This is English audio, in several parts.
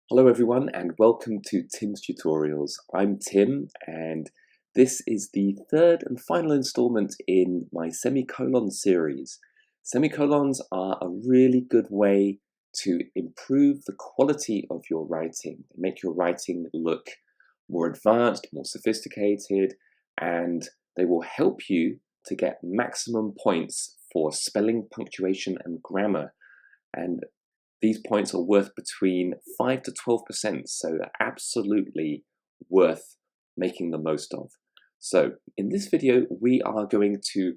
Hello everyone and welcome to Tim's Tutorials. I'm Tim and this is the third and final installment in my semicolon series. Semicolons are a really good way to improve the quality of your writing. They make your writing look more advanced, more sophisticated, and they will help you to get maximum points for spelling, punctuation and grammar. And these points are worth between 5 to 12%, so they're absolutely worth making the most of. So in this video, we are going to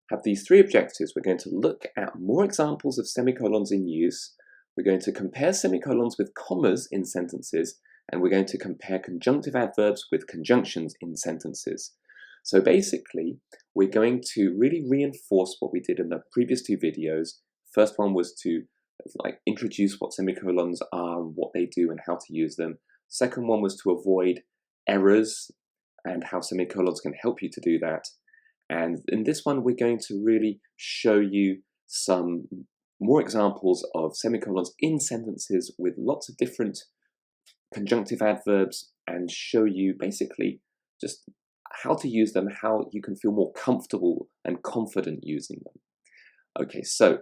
have these three objectives. We're going to look at more examples of semicolons in use. We're going to compare semicolons with commas in sentences, and we're going to compare conjunctive adverbs with conjunctions in sentences. So basically, we're going to really reinforce what we did in the previous two videos. First one was to introduce what semicolons are, what they do and how to use them. Second one was to avoid errors and how semicolons can help you to do that. And in this one, we're going to really show you some more examples of semicolons in sentences with lots of different conjunctive adverbs and show you basically just how to use them, how you can feel more comfortable and confident using them. Okay, so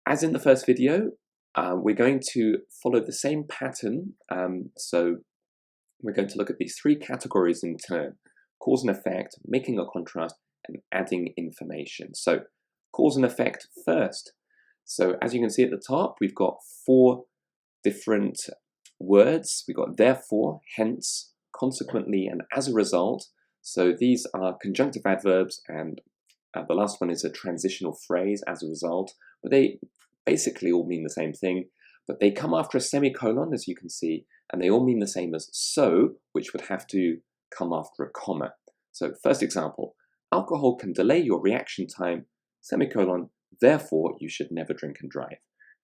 as in the first video, we're going to follow the same pattern. So we're going to look at these three categories in turn: cause and effect, making a contrast, and adding information. So cause and effect first. So as you can see at the top, we've got four different words. We've got therefore, hence, consequently, and as a result. So these are conjunctive adverbs, and the last one is a transitional phrase, as a result. But they basically all mean the same thing, but they come after a semicolon, as you can see, and they all mean the same as so, which would have to come after a comma. So first example, alcohol can delay your reaction time, semicolon, therefore you should never drink and drive.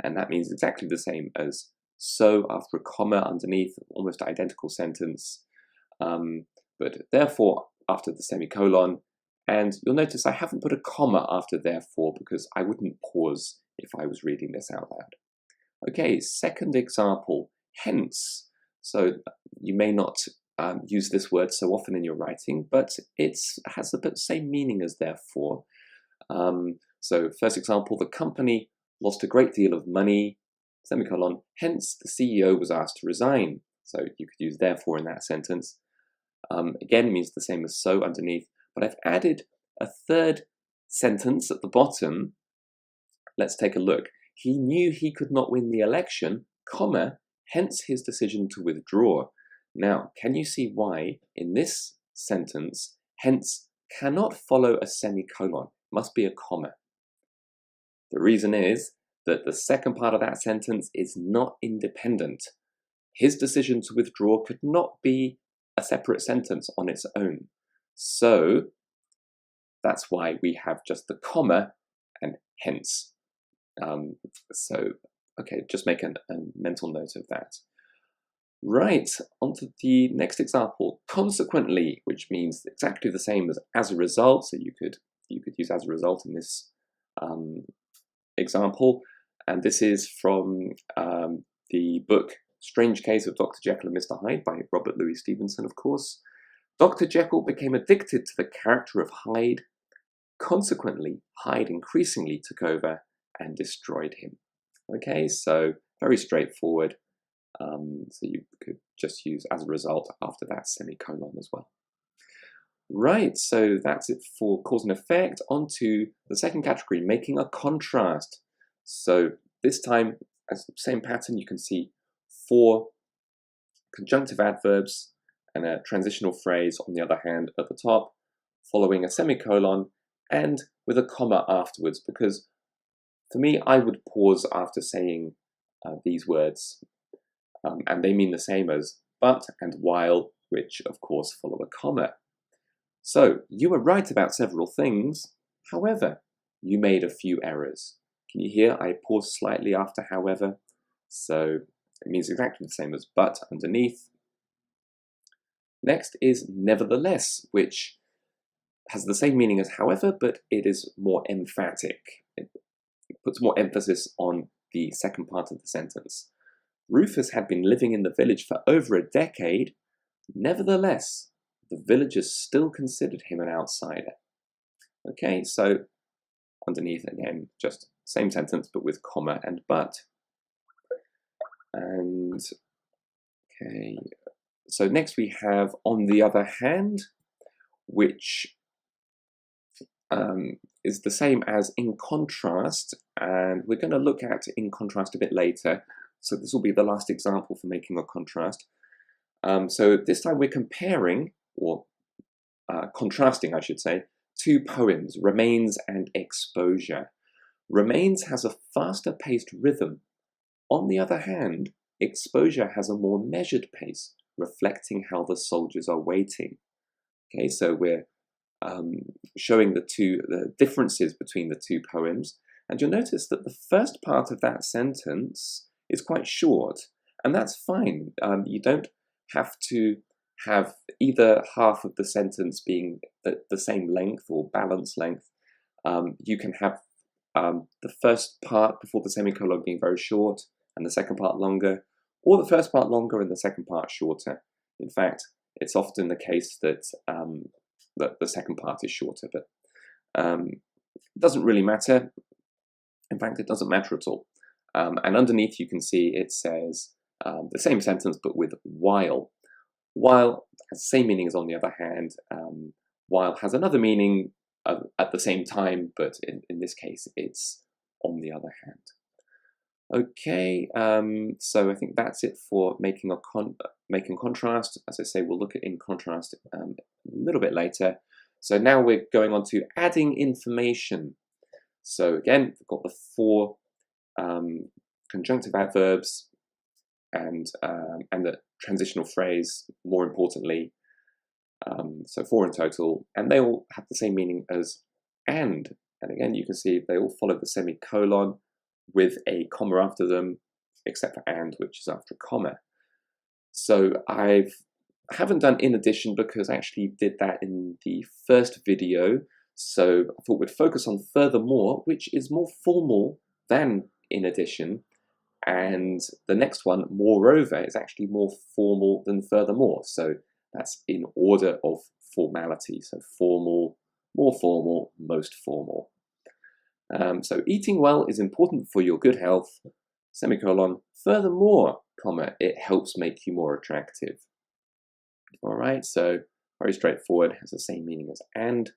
And that means exactly the same as so after a comma underneath, almost identical sentence, but therefore after the semicolon. And you'll notice I haven't put a comma after therefore because I wouldn't pause if I was reading this out loud. Okay, second example, hence. So you may not use this word so often in your writing, but it has the same meaning as therefore. So first example, the company lost a great deal of money, semicolon, hence the CEO was asked to resign. So you could use therefore in that sentence. Again, means the same as so underneath, but I've added a third sentence at the bottom. Let's take a look. He knew he could not win the election, comma, hence his decision to withdraw. Now, can you see why in this sentence, hence cannot follow a semicolon? It must be a comma. The reason is that the second part of that sentence is not independent. His decision to withdraw could not be a separate sentence on its own. So that's why we have just the comma and hence. Okay, just make a mental note of that. Right, on to the next example. Consequently, which means exactly the same as a result. So you could use as a result in this example. And this is from the book Strange Case of Dr. Jekyll and Mr. Hyde by Robert Louis Stevenson, of course. Dr. Jekyll became addicted to the character of Hyde. Consequently, Hyde increasingly took over and destroyed him. Okay, so very straightforward. So you could just use as a result after that semicolon as well. Right, so that's it for cause and effect. On to the second category, making a contrast. So this time, as the same pattern, you can see four conjunctive adverbs and a transitional phrase on the other hand at the top, following a semicolon and with a comma afterwards, because for me, I would pause after saying these words, and they mean the same as but and while, which of course follow a comma. So you were right about several things, however, you made a few errors. Can you hear I pause slightly after however? So it means exactly the same as but underneath. Next is nevertheless, which has the same meaning as however, but it is more emphatic. It puts more emphasis on the second part of the sentence. Rufus had been living in the village for over a decade. Nevertheless, the villagers still considered him an outsider. Okay, so underneath again, just same sentence but with comma and but. And okay, so next we have on the other hand, which is the same as in contrast, and we're going to look at in contrast a bit later. So this will be the last example for making a contrast. So this time we're comparing, or contrasting I should say, two poems, Remains and Exposure. Remains has a faster paced rhythm. On the other hand, Exposure has a more measured pace, reflecting how the soldiers are waiting. Okay, so we're showing the differences between the two poems, and you'll notice that the first part of that sentence is quite short, and that's fine. You don't have to have either half of the sentence being the same length or balanced length. You can have the first part before the semicolon being very short and the second part longer, or the first part longer and the second part shorter. In fact, it's often the case that the second part is shorter, but it doesn't really matter. In fact, it doesn't matter at all. And underneath you can see it says the same sentence but with while. While has the same meaning as on the other hand. While has another meaning at the same time, but in this case it's on the other hand. Okay, so I think that's it for making contrast. As I say, we'll look at in contrast a little bit later. So now we're going on to adding information. So again, we've got the four conjunctive adverbs and the transitional phrase, more importantly. So four in total, and they all have the same meaning as and. And again, you can see they all follow the semicolon with a comma after them, except for and, which is after a comma. So I haven't done in addition because I actually did that in the first video. So I thought we'd focus on furthermore, which is more formal than in addition. And the next one, moreover, is actually more formal than furthermore. So that's in order of formality. So formal, more formal, most formal. So eating well is important for your good health, semicolon, furthermore, comma, it helps make you more attractive. All right, so very straightforward, has the same meaning as and.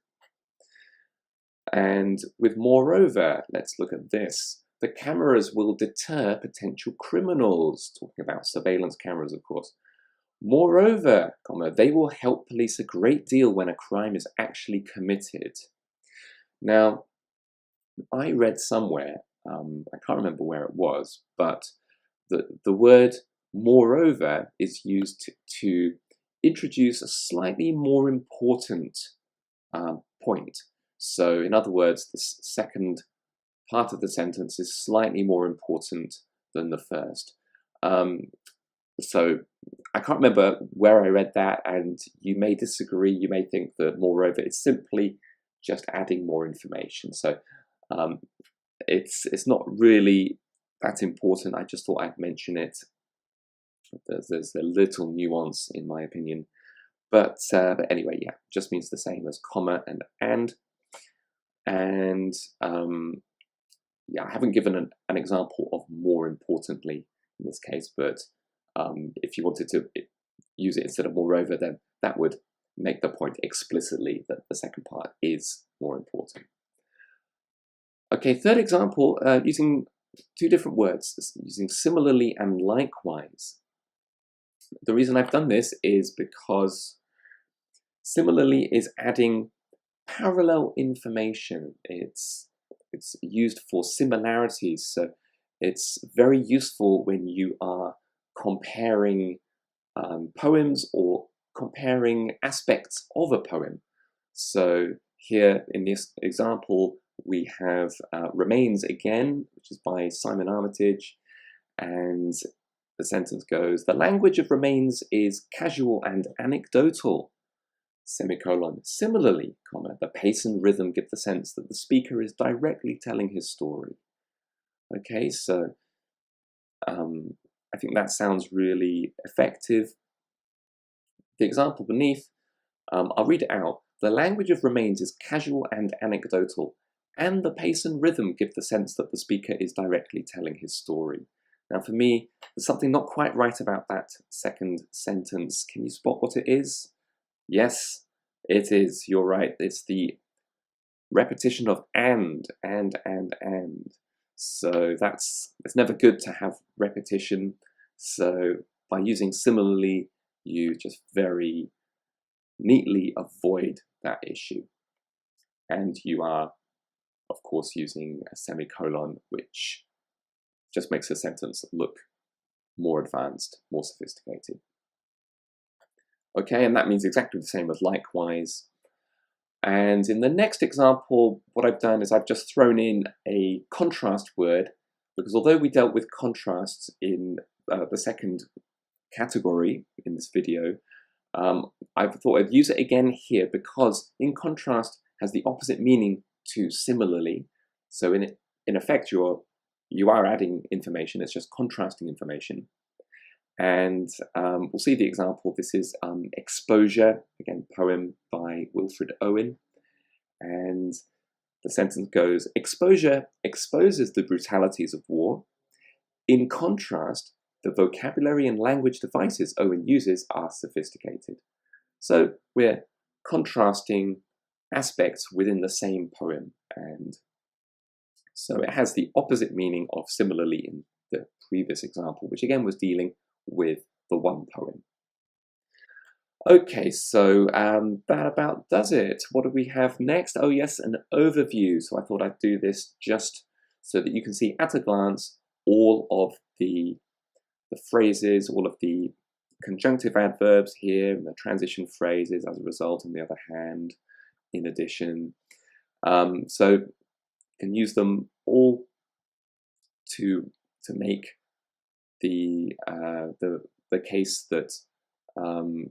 And with moreover, let's look at this. The cameras will deter potential criminals, talking about surveillance cameras, of course. Moreover, comma, they will help police a great deal when a crime is actually committed. Now, I read somewhere, I can't remember where it was, but the word moreover is used to introduce a slightly more important point. So in other words, the second part of the sentence is slightly more important than the first. So I can't remember where I read that, and you may disagree. You may think that moreover is simply just adding more information. So it's not really that important. I just thought I'd mention it. There's a little nuance in my opinion, but anyway, yeah, just means the same as comma and yeah, I haven't given an example of more importantly in this case, but if you wanted to use it instead of moreover, then that would make the point explicitly that the second part is more important. Okay, third example, using two different words, using similarly and likewise. The reason I've done this is because similarly is adding parallel information. It's used for similarities, so it's very useful when you are comparing poems or comparing aspects of a poem. So here in this example, we have Remains Again, which is by Simon Armitage, and the sentence goes, the language of Remains is casual and anecdotal, semicolon. Similarly, comma, the pace and rhythm give the sense that the speaker is directly telling his story. Okay, so I think that sounds really effective. The example beneath, I'll read it out. The language of remains is casual and anecdotal, and the pace and rhythm give the sense that the speaker is directly telling his story. Now for me, there's something not quite right about that second sentence. Can you spot what it is? Yes, it is. You're right. It's the repetition of and. So it's never good to have repetition. So by using similarly, you just very neatly avoid that issue. And you are, of course, using a semicolon, which just makes a sentence look more advanced, more sophisticated. Okay, and that means exactly the same as likewise. And in the next example, what I've done is I've just thrown in a contrast word, because although we dealt with contrasts in the second category in this video, I thought I'd use it again here because in contrast has the opposite meaning to similarly. So in effect, you are adding information, it's just contrasting information. And we'll see the example. This is Exposure, again, poem by Wilfred Owen. And the sentence goes, exposure exposes the brutalities of war. In contrast, the vocabulary and language devices Owen uses are sophisticated. So we're contrasting aspects within the same poem. And so it has the opposite meaning of similarly in the previous example, which again was dealing with the one poem. Okay, so that about does it. What do we have next? Oh yes, an overview. So I thought I'd do this just so that you can see at a glance all of the phrases, all of the conjunctive adverbs here, and the transition phrases as a result, on the other hand, in addition. So you can use them all to make the case that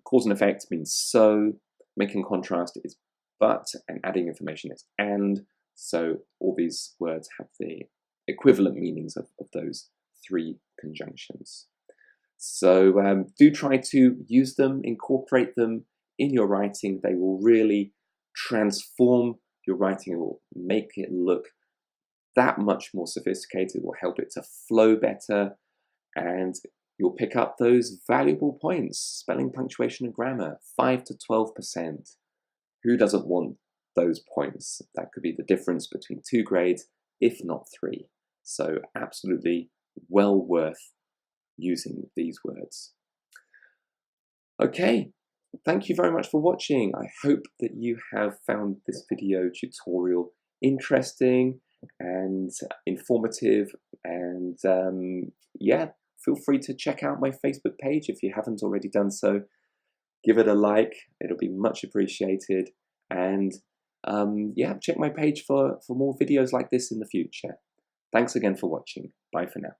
cause and effect means so, making contrast is but, and adding information is and. So all these words have the equivalent meanings of those three conjunctions. So do try to use them, incorporate them in your writing. They will really transform your writing. It will make it look that much more sophisticated. It will help it to flow better, and you'll pick up those valuable points: spelling, punctuation, and grammar, 5 to 12%. Who doesn't want those points? That could be the difference between 2 grades, if not 3. So absolutely well worth using these words. Okay, thank you very much for watching. I hope that you have found this video tutorial interesting and informative, and yeah, feel free to check out my Facebook page if you haven't already done so. Give it a like, it'll be much appreciated, and yeah, check my page for more videos like this in the future. Thanks again for watching. Bye for now.